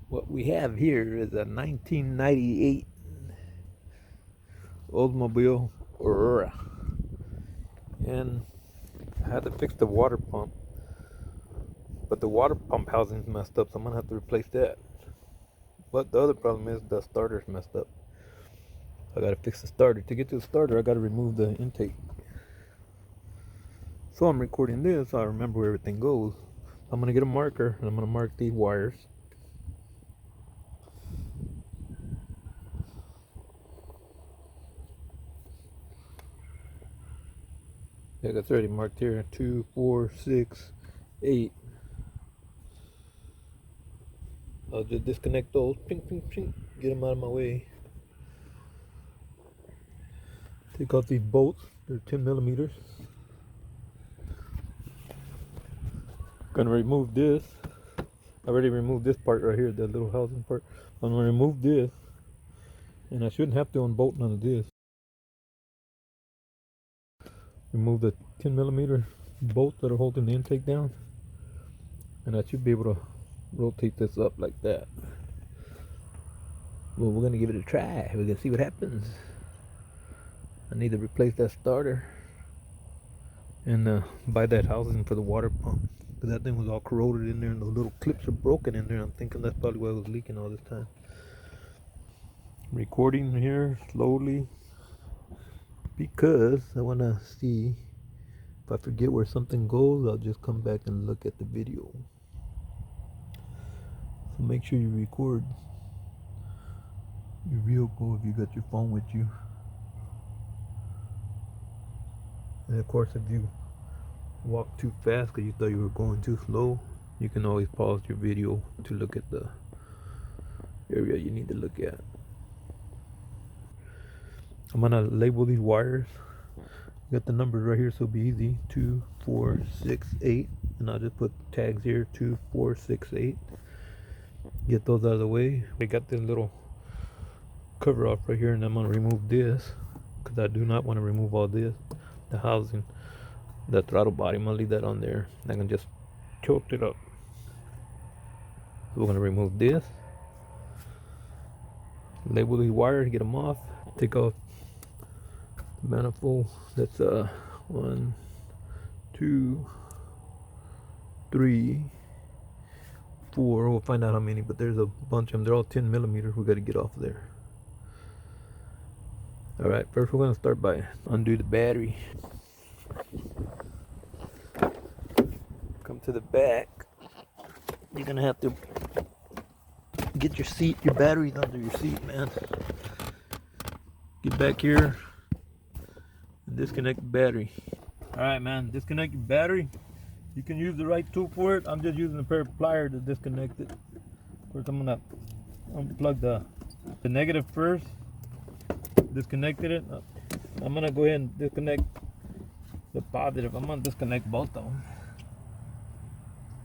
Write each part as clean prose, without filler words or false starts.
What we have here is a 1998 Oldsmobile Aurora, and I had to fix the water pump, but the water pump housing's messed up, so I'm gonna have to replace that. But the other problem is the starter's messed up. I gotta fix the starter. To get to the starter, I gotta remove the intake. So I'm recording this so I remember where everything goes. I'm gonna get a marker and I'm gonna mark these wires. Yeah, that's already marked here. 2, 4, 6, 8. I'll just disconnect those. Ping, ping, ping. Get them out of my way. Take off these bolts. They're 10 millimeters. Gonna remove this. I already removed this part right here, the little housing part. I'm gonna remove this, and I shouldn't have to unbolt none of this. Remove the 10 millimeter bolts that are holding the intake down, and I should be able to rotate this up like that. Well, we're gonna give it a try. We're gonna see what happens. I need to replace that starter and buy that housing for the water pump, because that thing was all corroded in there and the little clips are broken in there. I'm thinking that's probably why it was leaking all this time. Recording here slowly because I want to see if I forget where something goes. I'll just come back and look at the video. So make sure you record your vehicle if you got your phone with you. And of course, if you walk too fast because you thought you were going too slow, you can always pause your video to look at the area you need to look at. I'm gonna label these wires. Got the numbers right here, so it'll be easy. 2, 4, 6, 8, and I'll just put tags here. 2, 4, 6, 8. Get those out of the way. We got this little cover off right here, and I'm gonna remove this because I do not want to remove all this. The housing, the throttle body, I'm gonna leave that on there. I can just tilt it up. So we're gonna remove this. Label these wires, get them off. Take off the manifold. That's 1, 2, 3, 4. We'll find out how many, but there's a bunch of them. They're all 10 millimeters. We got to get off of there. All right, first we're going to start by undo the battery. Come to the back. You're going to have to get your batteries under your seat, man. Get back here and disconnect the battery. All right, man, disconnect your battery. You can use the right tool for it. I'm just using a pair of pliers to disconnect it. First, I'm gonna unplug the negative first. Disconnected it. I'm gonna go ahead and disconnect the positive. I'm gonna disconnect both of them.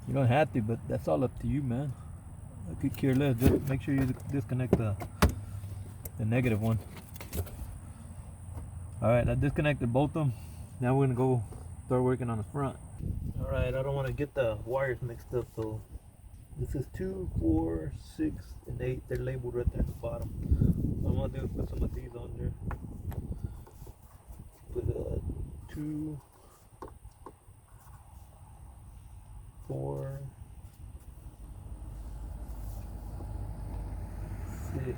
You don't have to, but that's all up to you, man. I could care less. Just make sure you disconnect the negative one. All right, I disconnected both of them. Now we're gonna go start working on the front. All right, I don't want to get the wires mixed up, so this is 2, 4, 6, and 8. They're labeled right there at the bottom. What I'm gonna do is put some of these on there. Put 2, 4, 6, 8.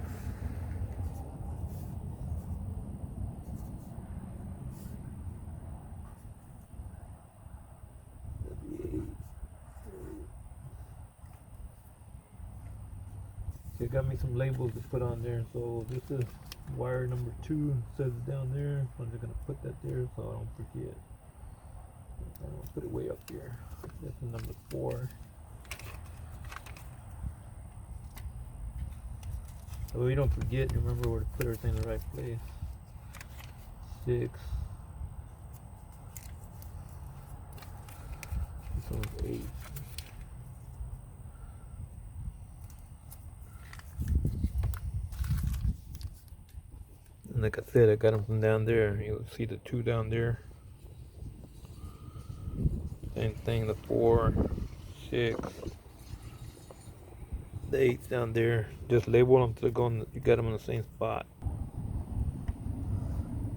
So it got me some labels to put on there. So this is wire number 2. Says it down there. I'm just gonna put that there so I don't forget. I'm gonna put it way up here. This is number 4. So you don't forget. You remember where to put everything in the right place. 6. This one's 8. And like I said, I got them from down there. You'll see the 2 down there. Same thing, the 4, 6. the 8s down there. Just label them to go you got them in the same spot.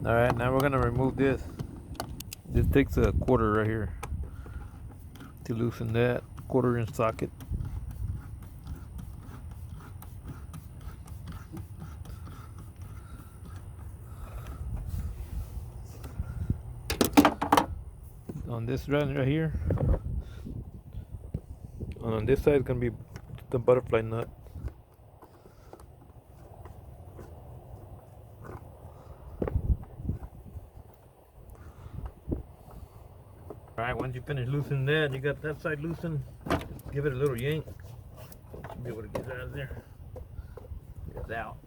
Alright, now we're gonna remove this. This takes a quarter right here to loosen that 1/4 inch socket. On this right here, on this side is gonna be the butterfly nut. Alright, once you finish loosening that, you got that side loosened, give it a little yank. You'll be able to get it out of there. It's out.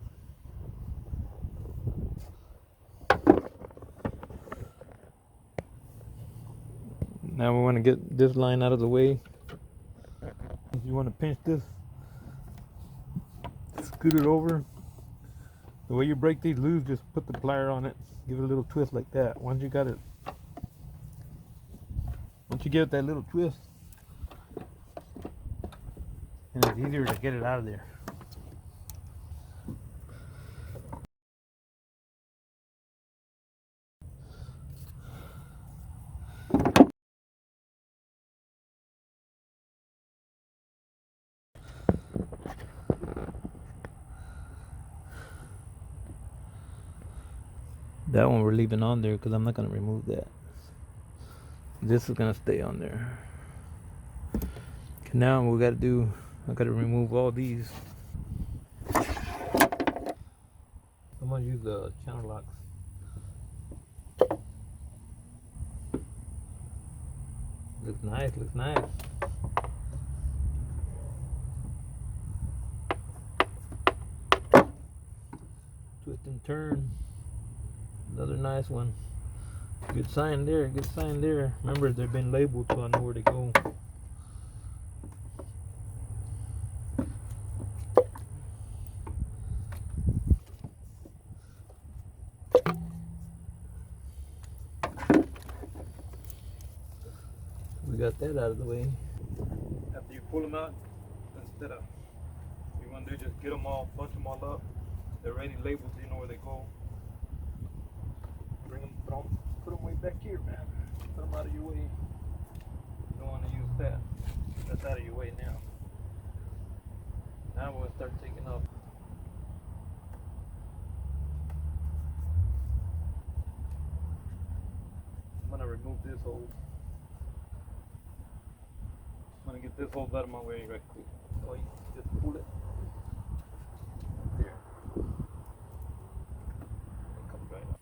Now we want to get this line out of the way. If you want to pinch this, scoot it over. The way you break these loose, just put the plier on it, give it a little twist like that. Once you give it that little twist, and it's easier to get it out of there. That one we're leaving on there because I'm not going to remove that. This is going to stay on there. Now we got to do, I got to remove all these. I'm going to use the channel locks. Looks nice, looks nice. Twist and turn. Another nice one. Good sign there, good sign there. Remember, they've been labeled so I know where to go. We got that out of the way. After you pull them out, instead of, you want to do just get them all, bunch them all up. They're already labeled, so you know where they go. Bring them, put them way back here, man. Put them out of your way. You don't want to use that. That's out of your way now. Now we're going to start taking off. I'm going to remove this hole. I'm going to get this hole out of my way right quick. Oh, you just pull it. There.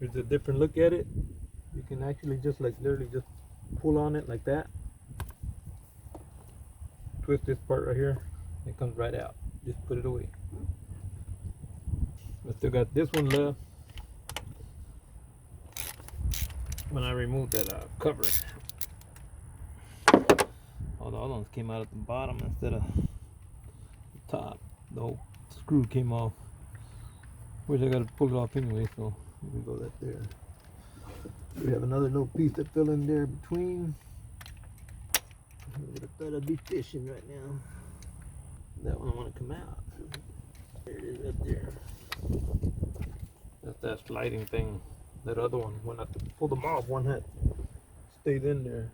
Here's a different look at it. You can actually just like literally just pull on it like that. Twist this part right here. It comes right out. Just put it away. I still got this one left. When I removed that cover, all the other ones came out at the bottom instead of the top. The whole screw came off. Which I got to pull it off anyway, so we go that there. We have another little piece that fell in there between. I thought I'd be fishing right now. That one I want to come out. There it is right there. That's that sliding thing. That other one, when I pulled them off, one had stayed in there.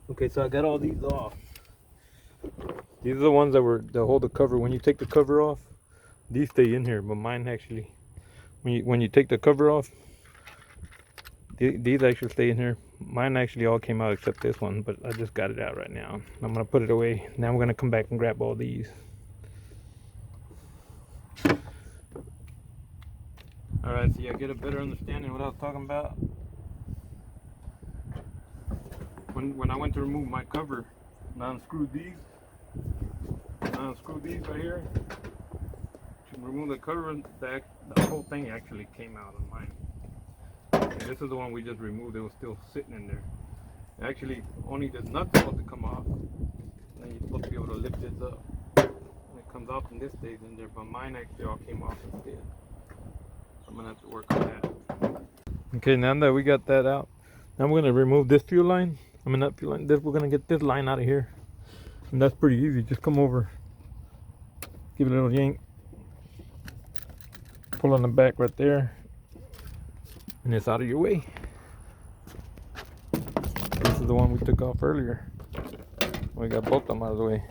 Okay, so I got all these off. These are the ones that hold the cover. When you take the cover off, these stay in here, but mine actually, when you take the cover off, these actually stay in here. Mine actually all came out except this one, but I just got it out right now. I'm gonna put it away. Now we're gonna come back and grab all these. Alright, so you get a better understanding of what I was talking about. When I went to remove my cover, and I unscrewed these right here. To remove the cover, the whole thing actually came out on mine. And this is the one we just removed. It was still sitting in there. Actually, only the nuts supposed to come off. And then you're supposed to be able to lift this up. And it comes off and this stays in there, but mine actually all came off instead. So I'm gonna have to work on that. Okay, now that we got that out, now we're gonna remove this fuel line. I mean, not fuel line. We're gonna get this line out of here, and that's pretty easy. Just come over give it a little yank, pull on the back right there, and it's out of your way. This is the one we took off earlier. We got both of them out of the way.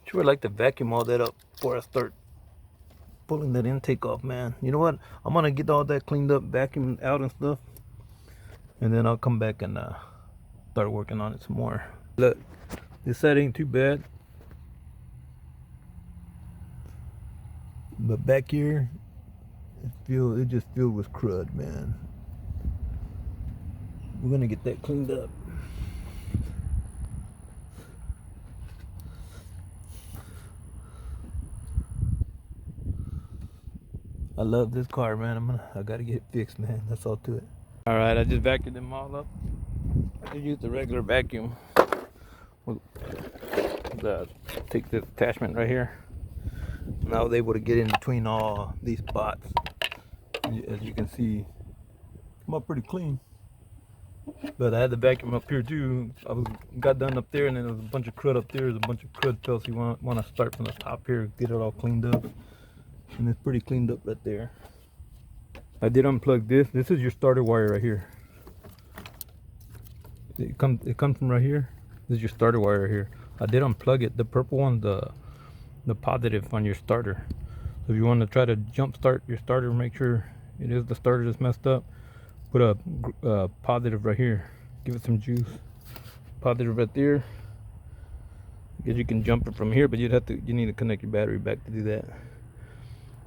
Sure, I'd like to vacuum all that up before I start pulling that intake off, man. You know what? I'm gonna get all that cleaned up, vacuum out and stuff, and then I'll come back and start working on it some more. Look, this side ain't too bad, but back here, it just filled with crud, man. We're gonna get that cleaned up. I love this car, man. I gotta get it fixed, man. That's all to it. All right, I just vacuumed them all up. I just used the regular vacuum. We'll take this attachment right here. And I was able to get in between all these spots. As you can see, come up pretty clean. But I had the vacuum up here too. Got done up there, and then there was a bunch of crud up there. There's a bunch of crud pills. So you want to start from the top here, get it all cleaned up. And it's pretty cleaned up right there. I did unplug this. This is your starter wire right here. It comes from right here. This is your starter wire right here. I did unplug it. The purple one, the positive on your starter. So if you want to try to jump start your starter, make sure it is the starter that's messed up. Put a positive right here. Give it some juice. Positive right there. Because you can jump it from here, but you need to connect your battery back to do that.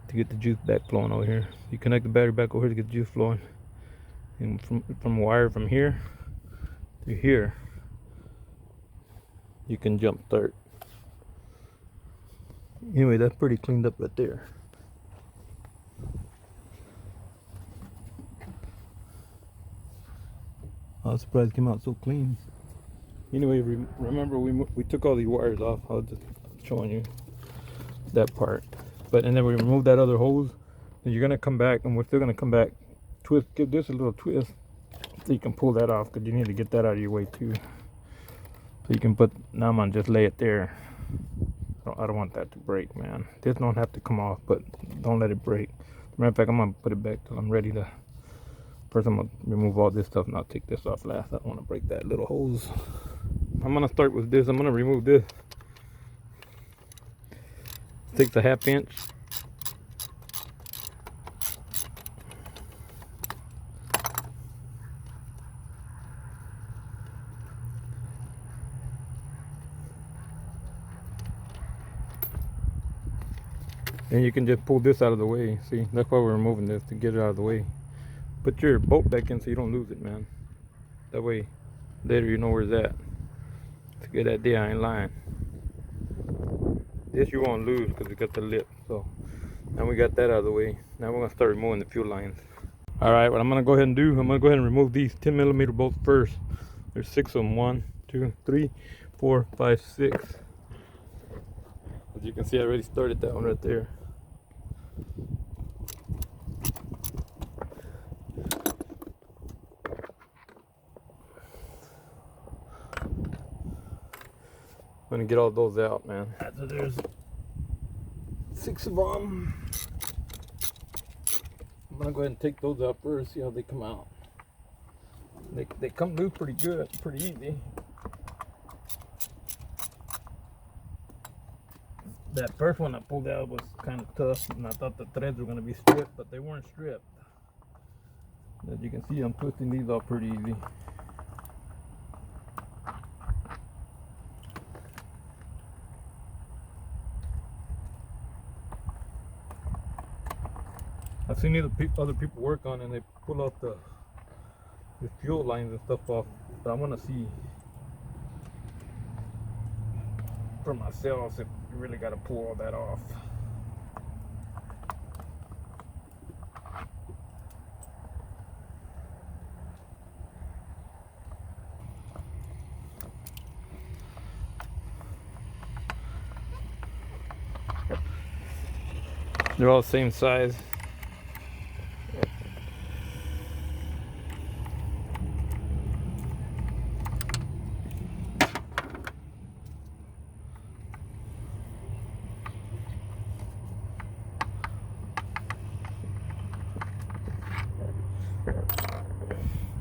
To get the juice back flowing over here. You connect the battery back over here to get the juice flowing. And from wire from here to here, you can jump start. Anyway, that's pretty cleaned up right there. I was surprised it came out so clean. Anyway, remember we took all these wires off. I was just showing you that part. And then we remove that other hose, and you're gonna come back, and we're still gonna come back, twist, give this a little twist, so you can pull that off, because you need to get that out of your way too. So you can now I'm gonna just lay it there. I don't want that to break, man. This don't have to come off, but don't let it break. Matter of fact, I'm gonna put it back till I'm ready to. First, I'm gonna remove all this stuff, and I'll take this off last. I don't want to break that little hose. I'm gonna start with this. I'm gonna remove this. Takes a 1/2 inch. And you can just pull this out of the way. See, that's why we're removing this, to get it out of the way. Put your bolt back in so you don't lose it, man. That way, later you know where it's at. To get that there, I ain't lying. This you won't lose because it got the lip. So now we got that out of the way. Now we're gonna start removing the fuel lines. All right, what I'm gonna go ahead and do, I'm gonna go ahead and remove these 10mm bolts first. There's 6 of them. 1, 2, 3, 4, 5, 6. As you can see, I already started that one right there. I'm gonna get all those out, man. So there's 6 of them. I'm gonna go ahead and take those out first, see how they come out. They come loose pretty good, pretty easy. That first one I pulled out was kind of tough, and I thought the threads were gonna be stripped, but they weren't stripped. As you can see, I'm twisting these off pretty easy. I've seen other people work on it, and they pull out the fuel lines and stuff off, but I want to see for myself if you really got to pull all that off. They're all the same size.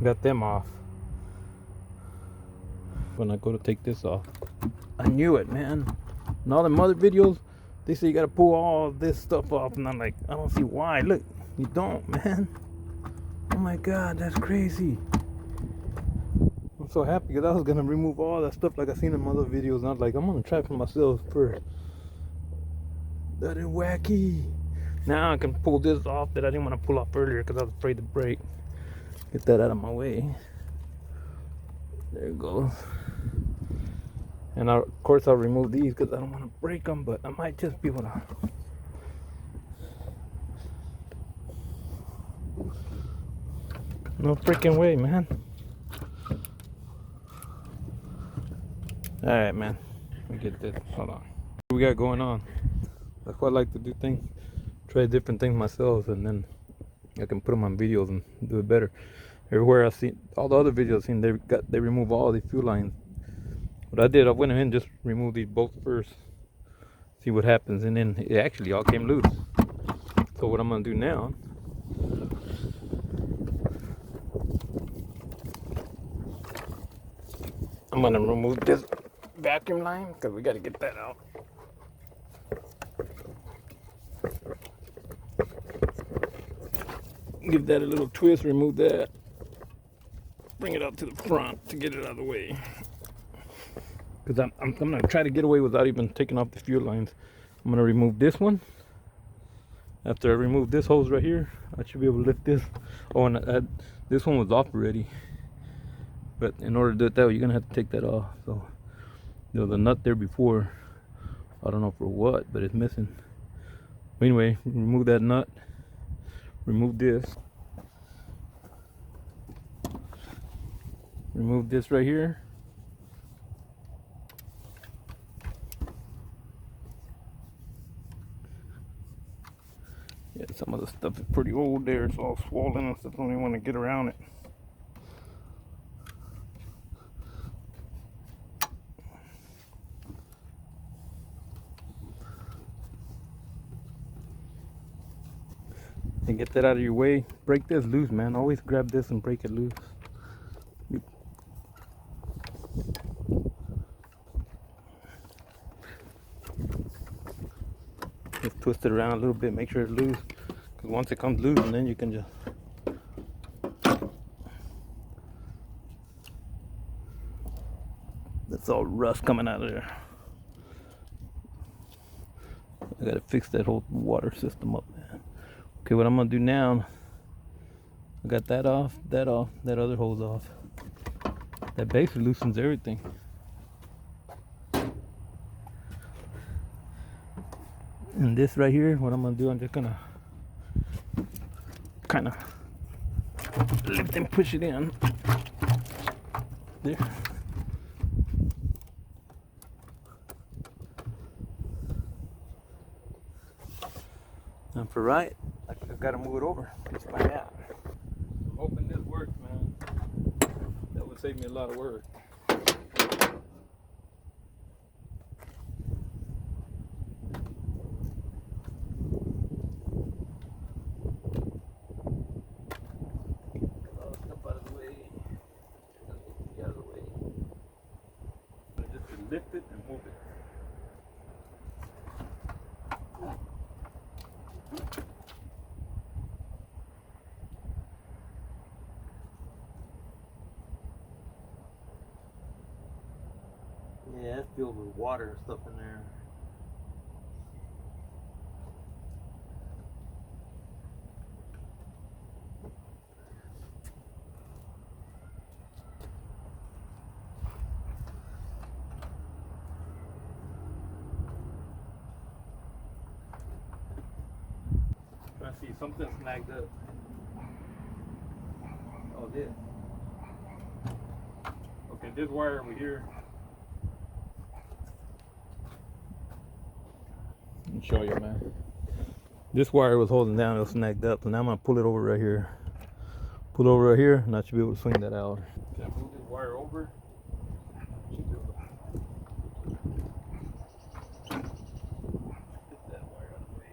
got them off. When I go to take this off, I knew it, man. In all them other videos, they say you gotta pull all this stuff off, and I'm like, I don't see why. Look, you don't, man. Oh my God, that's crazy. I'm so happy because I was gonna remove all that stuff like I seen in other videos, and I was like, I'm gonna try for myself first. That is wacky. Now I can pull this off that I didn't want to pull off earlier because I was afraid to break. Get that out of my way. There it goes. And of course I'll remove these because I don't want to break them, but I might just be able to. No freaking way, man. Alright, man. Let me get this. Hold on. What we got going on? That's why I like to do things. Try different things myself, and then I can put them on videos and do it better. Everywhere I've seen, all the other videos I've seen, they remove all these fuel lines. What I did, I went ahead and just removed these bolts first, see what happens, and then it actually all came loose. So what I'm gonna do now, I'm gonna remove this vacuum line because we gotta get that out. Give that a little twist, remove that, bring it up to the front to get it out of the way. Because I'm gonna try to get away without even taking off the fuel lines. I'm gonna remove this one. After I remove this hose right here, I should be able to lift this. Oh, and this one was off already. But in order to do it that way, you're gonna have to take that off. So there was a nut there before. I don't know for what, but it's missing. But anyway, remove that nut. Remove this. Remove this right here. Yeah, some of the stuff is pretty old there. It's all swollen and stuff. I don't even want to get around it. And get that out of your way. Break this loose, man. Always grab this and break it loose. Just twist it around a little bit, make sure it's loose. Because once it comes loose, and then you can just that's all rust coming out of there. I gotta fix that whole water system up, man. Okay, what I'm gonna do now, I got that off, that other hose off. That basically loosens everything. And this right here, what I'm gonna do, I'm just gonna kind of lift and push it in. There. And for right, I just gotta move it over just like that. I'm hoping this works, man. That would save me a lot of work. Lift it and move it. Yeah, it's filled with water and stuff in there. Trying to see something snagged up. Oh, this. Okay, this wire over here. Let me show you, man. This wire was holding down, it was snagged up, so now I'm gonna pull it over right here. Pull it over right here, and I should be able to swing that out. Can I move this wire over? Should be able to. Get that wire out of the way.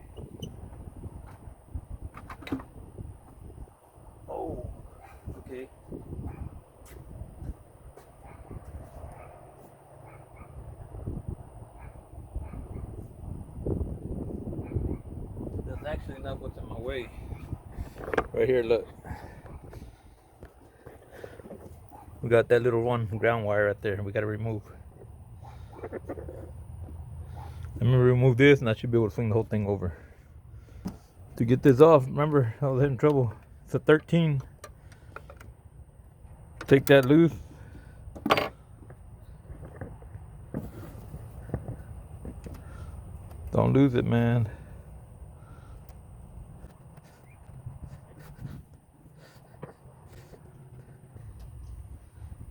Oh, okay. actually not what's in my way. Right here, look. We got that little one ground wire right there. We got to remove. Let me remove this, and I should be able to swing the whole thing over. To get this off, remember, I was having trouble. It's a 13. Take that loose. Don't lose it, man.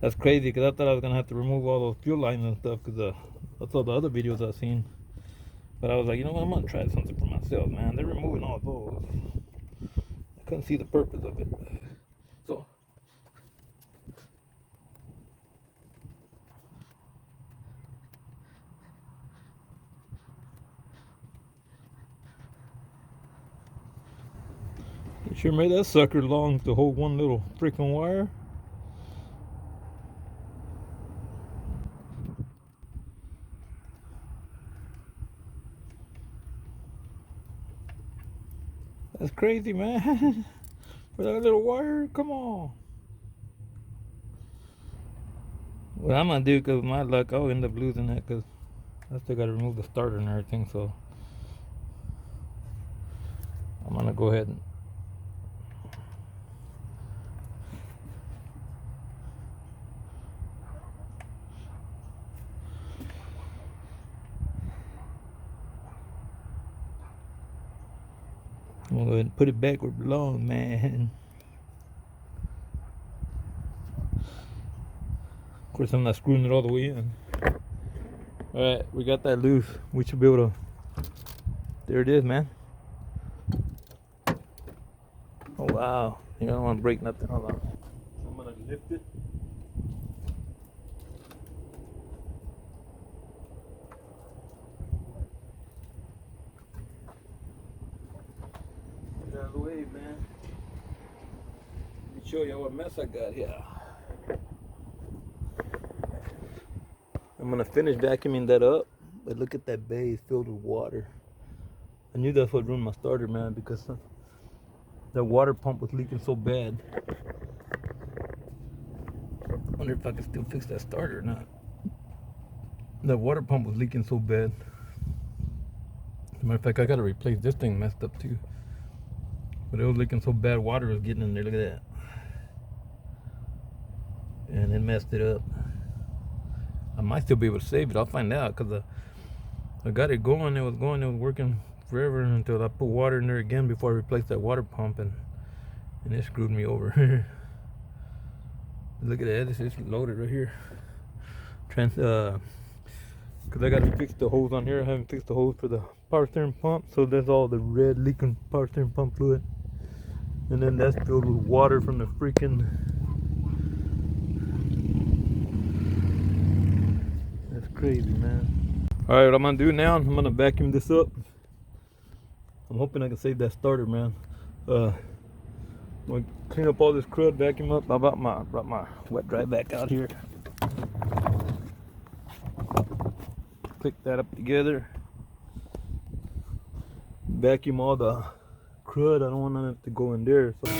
That's crazy, because I thought I was going to have to remove all those fuel lines and stuff, because that's all the other videos I've seen. But I was like, you know what, I'm going to try something for myself, man. They're removing all those. I couldn't see the purpose of it. So, you sure made that sucker long to hold one little freaking wire. That's crazy, man. For that little wire, come on. What I'm gonna do, because of my luck, I'll end up losing that, because I still gotta remove the starter and everything. So I'm gonna go ahead and go ahead and put it back where it belongs, man. Of course, I'm not screwing it all the way in. Alright, we got that loose. We should be able to. There it is, man. Oh, wow. You don't want to break nothing. Hold on. I'm going to lift it. Get out of the way, man. Let me show you what mess I got here. I'm gonna finish vacuuming that up, but look at that bay filled with water. I knew that's what ruined my starter, man, because that water pump was leaking so bad. I wonder if I can still fix that starter or not. That water pump was leaking so bad. As a matter of fact, I gotta replace this thing, messed up too. But it was leaking so bad, water was getting in there. Look at that. And it messed it up. I might still be able to save it. I'll find out, because I got it going. It was working forever until I put water in there again before I replaced that water pump, and it screwed me over. Look at that. This is loaded right here. Because I got to fix the hose on here. I haven't fixed the hose for the power steering pump, so there's all the red leaking power steering pump fluid, and then that's filled with water from the freaking. Crazy, man. All right, what I'm gonna do now, I'm gonna vacuum this up. I'm hoping I can save that starter, man. I'm gonna clean up all this crud, vacuum up. I brought my wet dry back out here. Click that up together. Vacuum all the crud. I don't want none of it to go in there. So.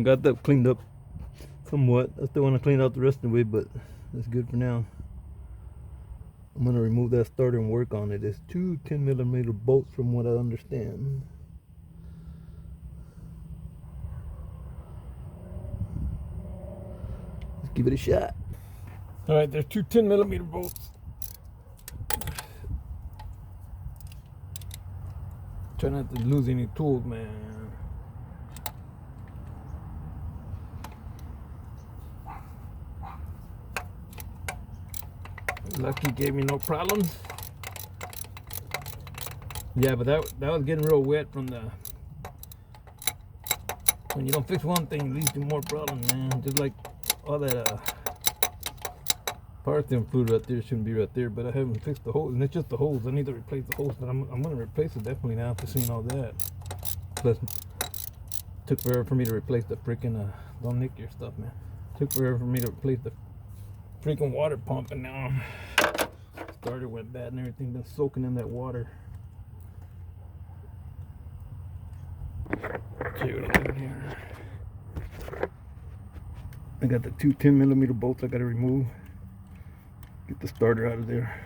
got that cleaned up somewhat. I still want to clean out the rest of the way, but that's good for now. I'm going to remove that starter and work on it. It's two 10mm bolts from what I understand. Let's give it a shot. Alright, there's two 10mm bolts. Try not to lose any tools, man. Lucky gave me no problems. Yeah, but that was getting real wet from the... When you don't fix one thing, it leads to more problems, man. Just like all that paraffin fluid right there shouldn't be right there, but I haven't fixed the hose, and it's just the hose. I need to replace the hose, but I'm gonna replace it definitely now after seeing all that. Plus, it took forever for me to replace the freaking don't nick your stuff, man. Took forever for me to replace the freaking water pump, and now starter went bad and everything been soaking in that water. See what I'm doing here. I got the two 10mm bolts I gotta remove. Get the starter out of there.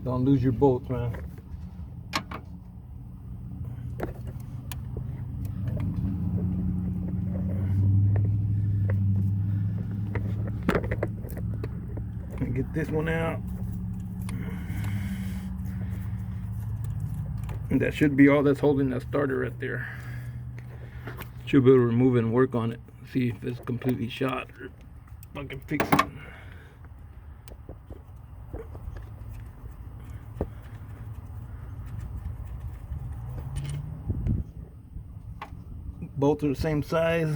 Don't lose your bolts, man. Get this one out. And that should be all that's holding that starter right there. Should be able to remove it and work on it. See if it's completely shot or if I can fix it. Both are the same size.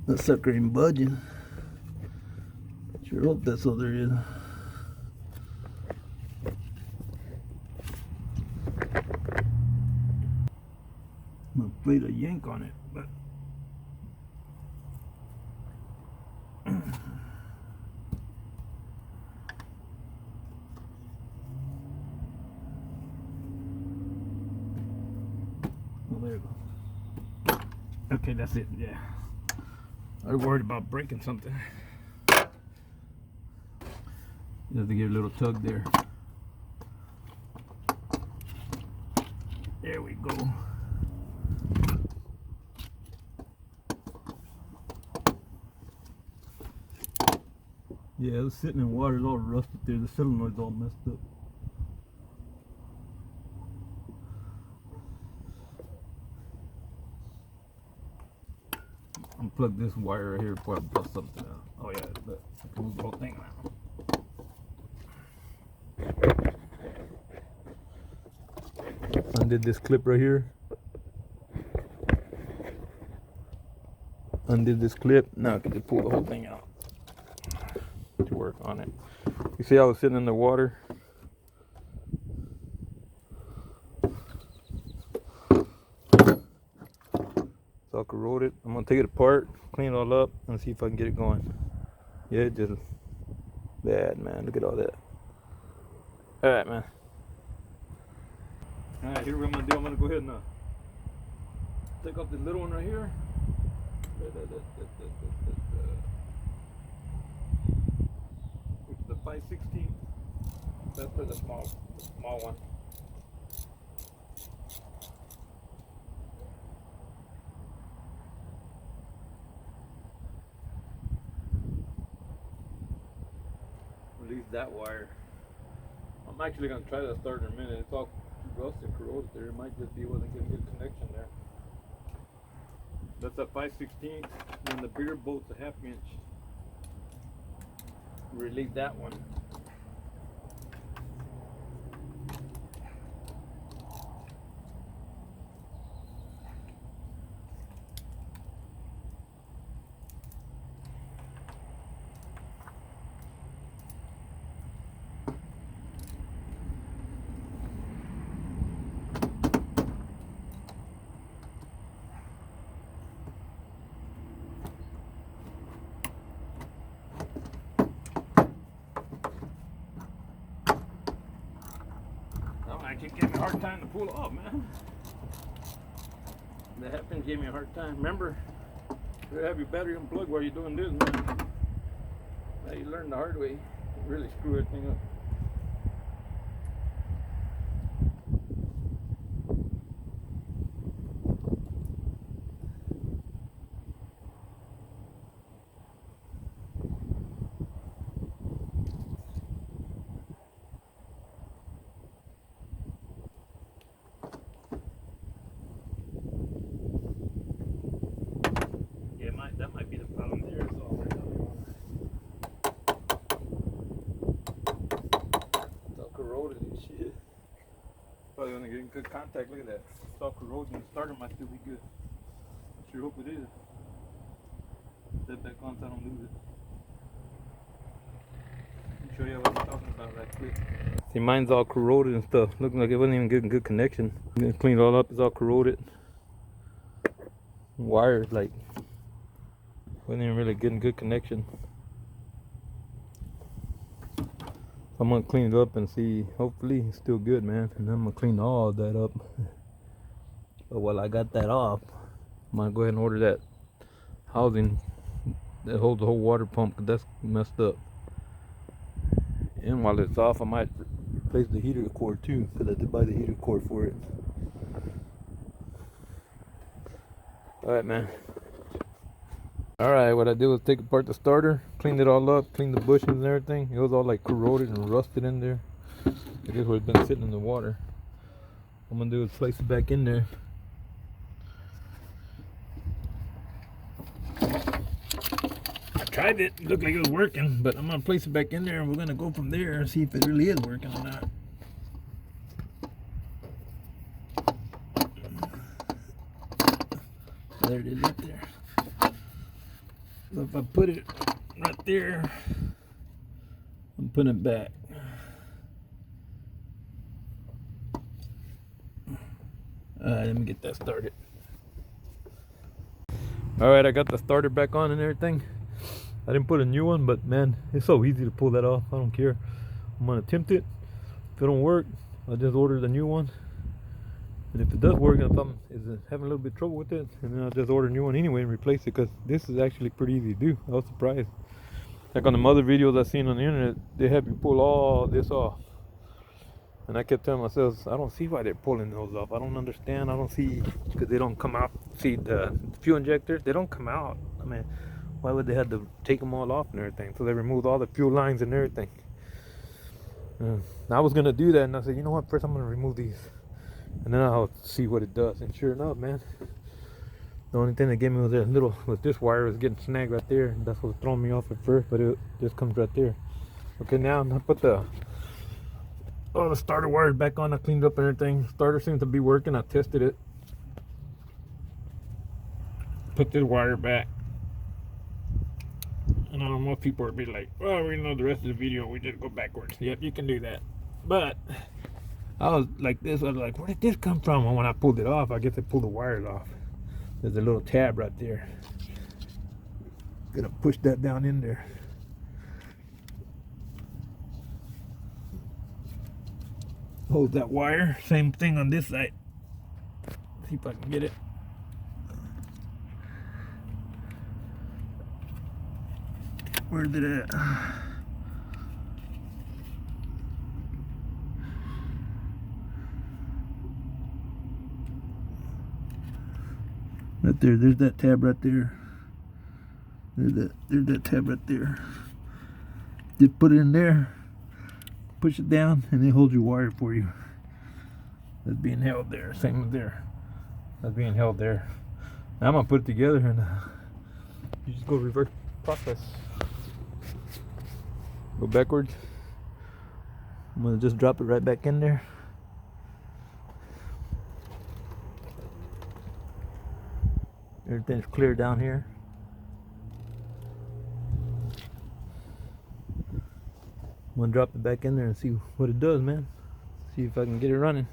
That sucker ain't budging. Sure hope that's all there is. I'm afraid to yank on it, but oh, there you go. Okay, that's it. Yeah, I was worried about breaking something. You have to give it a little tug there. There we go. Yeah, it was sitting in water, it's all rusted there. The solenoid's all messed up. Unplug this wire right here before I bust something out. Oh yeah, but I can move the whole thing around. Undid this clip right here. Undid this clip. Now I can just pull the whole thing out to work on it. You see, I was sitting in the water. It's all corroded. I'm gonna take it apart, clean it all up, and see if I can get it going. Yeah, it just bad, man. Look at all that. All right, man. All right, here what I'm gonna do. I'm gonna go ahead and take off the little one right here. Which is the 5/16. That's for the small one. Release that wire. I'm actually gonna try that starter in a minute. It's all rusted and corroded there. It might just be wasn't getting a good connection there. That's a 5/16, and the bigger bolt's a 1/2 inch. Release that one. hard time to pull off, man. The happen gave me a hard time. Remember, you have your battery unplugged while you're doing this, man. Now you learn the hard way. Really screw everything up. That might be the problem there. It's all corroded and shit. Probably gonna get in good contact. Look at that. It's all corroded. The starter might still be good. I sure hope it is. Set back on so I don't lose it. I'll show you what I'm talking about right quick. See, mine's all corroded and stuff. Looking like it wasn't even getting good connection. Cleaned it all up. It's all corroded. Wires like wasn't even really getting good connection. I'm gonna clean it up and see. Hopefully it's still good, man. And I'm gonna clean all that up. But while I got that off, I'm gonna go ahead and order that housing that holds the whole water pump, because that's messed up. And while it's off, I might replace the heater cord too, because I did buy the heater cord for it. Alright, man. Alright, what I did was take apart the starter, cleaned it all up, cleaned the bushings and everything. It was all like corroded and rusted in there. I guess where it's been sitting in the water. What I'm gonna do is place it back in there. I tried it, looked like it was working, but I'm gonna place it back in there and we're gonna go from there and see if it really is working or not. There it is right there. So if I put it right there, I'm putting it back. Alright, let me get that started. Alright, I got the starter back on and everything. I didn't put a new one, but man, it's so easy to pull that off. I don't care. I'm gonna attempt it. If it don't work, I'll just order the new one. And if it does work, if I'm having a little bit of trouble with it, and then I'll just order a new one anyway and replace it, because this is actually pretty easy to do. I was surprised. Like on the other videos I've seen on the internet, they have you pull all this off. And I kept telling myself, I don't see why they're pulling those off. I don't understand. I don't see, because they don't come out. See, the fuel injectors, they don't come out. I mean, why would they have to take them all off and everything? So they removed all the fuel lines and everything. I was going to do that, and I said, you know what, first I'm going to remove these. And then I'll see what it does. And sure enough, man, the only thing that gave me was that little, with this wire was getting snagged right there. And that's what was throwing me off at first, but it just comes right there. Okay, now I put the starter wires back on. I cleaned up and everything. Starter seems to be working. I tested it. Put this wire back. And I don't know if people would be like, well, we know the rest of the video, we just go backwards. Yep, you can do that. But I was like this, I was like, where did this come from? And when I pulled it off, I guess I pulled the wires off. There's a little tab right there. Gonna push that down in there. Hold that wire. Same thing on this side. See if I can get it. Where did it? Right there, there's that tab right there. There's that tab right there. Just put it in there, push it down, and it holds your wire for you. That's being held there, same as there. That's being held there. Now I'm gonna put it together and you just go reverse process. Go backwards. I'm gonna just drop it right back in there. Everything's clear down here. I'm gonna drop it back in there and see what it does, man. See if I can get it running.